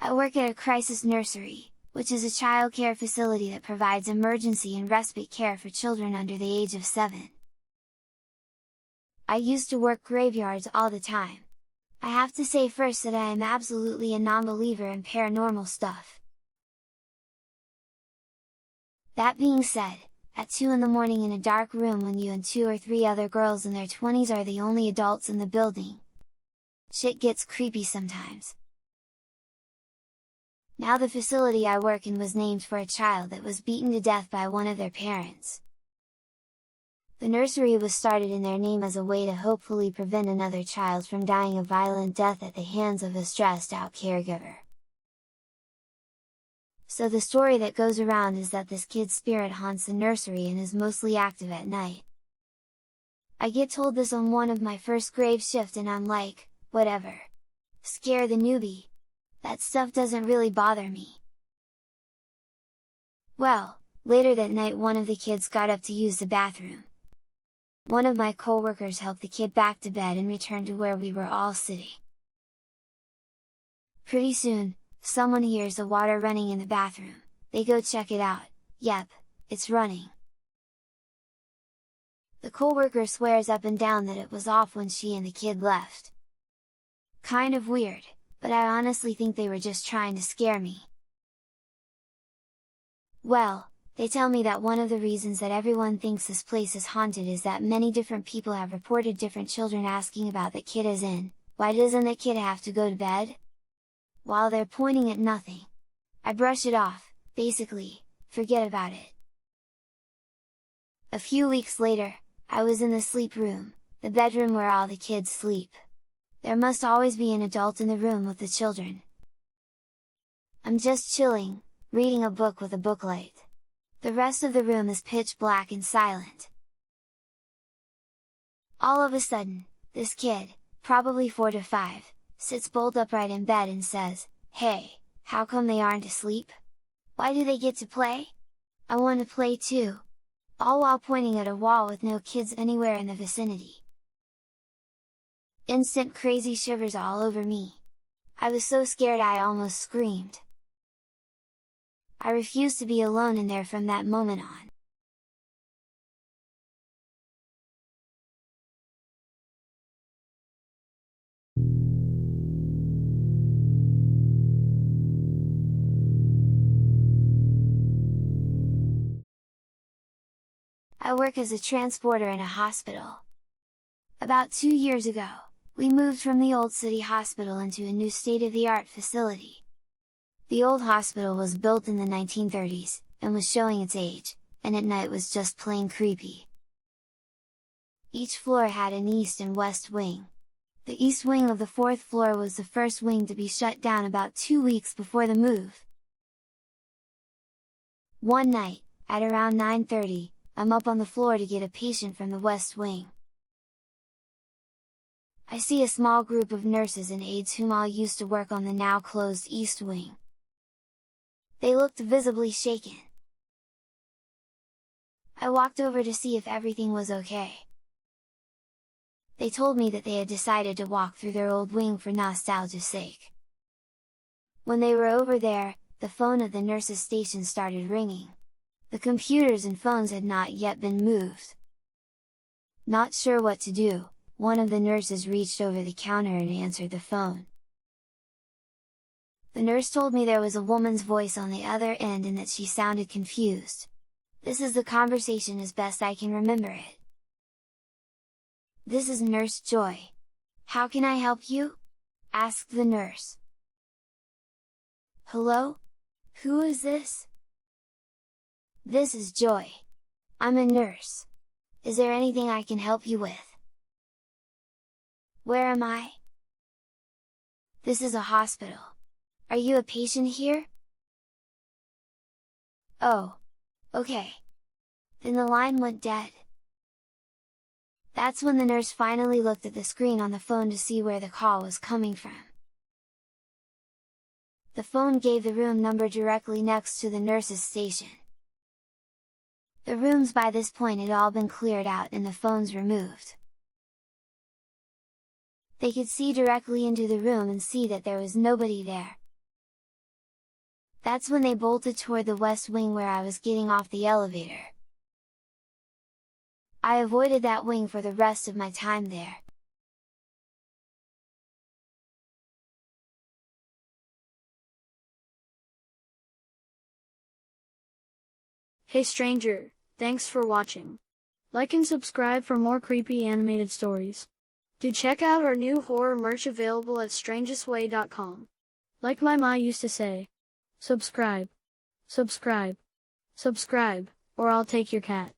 I work at a crisis nursery, which is a childcare facility that provides emergency and respite care for children under the age of 7. I used to work graveyards all the time. I have to say first that I am absolutely a non-believer in paranormal stuff. That being said, at 2 in the morning in a dark room when you and 2 or 3 other girls in their 20s are the only adults in the building, shit gets creepy sometimes. Now the facility I work in was named for a child that was beaten to death by one of their parents. The nursery was started in their name as a way to hopefully prevent another child from dying a violent death at the hands of a stressed out caregiver. So the story that goes around is that this kid's spirit haunts the nursery and is mostly active at night. I get told this on one of my first grave shift and I'm like, whatever. Scare the newbie! That stuff doesn't really bother me. Well, later that night one of the kids got up to use the bathroom. One of my coworkers helped the kid back to bed and returned to where we were all sitting. Pretty soon, someone hears the water running in the bathroom, they go check it out, yep, it's running. The coworker swears up and down that it was off when she and the kid left. Kind of weird, but I honestly think they were just trying to scare me. Well, they tell me that one of the reasons that everyone thinks this place is haunted is that many different people have reported different children asking about the kid as in, why doesn't the kid have to go to bed? While they're pointing at nothing. I brush it off, basically, forget about it. A few weeks later, I was in the sleep room, the bedroom where all the kids sleep. There must always be an adult in the room with the children. I'm just chilling, reading a book with a booklight. The rest of the room is pitch black and silent. All of a sudden, this kid, probably 4 to 5, sits bolt upright in bed and says, "Hey, how come they aren't asleep? Why do they get to play? I want to play too!" All while pointing at a wall with no kids anywhere in the vicinity. Instant crazy shivers all over me. I was so scared I almost screamed. I refused to be alone in there from that moment on. I work as a transporter in a hospital. About 2 years ago, we moved from the old city hospital into a new state-of-the-art facility. The old hospital was built in the 1930s, and was showing its age, and at night was just plain creepy. Each floor had an east and west wing. The east wing of the 4th floor was the first wing to be shut down about 2 weeks before the move. One night, at around 9:30, I'm up on the floor to get a patient from the west wing. I see a small group of nurses and aides whom all used to work on the now closed east wing. They looked visibly shaken. I walked over to see if everything was okay. They told me that they had decided to walk through their old wing for nostalgia's sake. When they were over there, the phone at the nurses' station started ringing. The computers and phones had not yet been moved. Not sure what to do, one of the nurses reached over the counter and answered the phone. The nurse told me there was a woman's voice on the other end and that she sounded confused. This is the conversation as best I can remember it. "This is Nurse Joy. How can I help you?" asked the nurse. "Hello? Who is this?" "This is Joy. I'm a nurse. Is there anything I can help you with?" "Where am I?" "This is a hospital. Are you a patient here?" "Oh. Okay." Then the line went dead. That's when the nurse finally looked at the screen on the phone to see where the call was coming from. The phone gave the room number directly next to the nurse's station. The rooms by this point had all been cleared out and the phones removed. They could see directly into the room and see that there was nobody there. That's when they bolted toward the west wing where I was getting off the elevator. I avoided that wing for the rest of my time there. Hey stranger, thanks for watching. Like and subscribe for more creepy animated stories. Do check out our new horror merch available at STRANGEISWE.com. Like my ma used to say, subscribe, subscribe, subscribe, or I'll take your cat.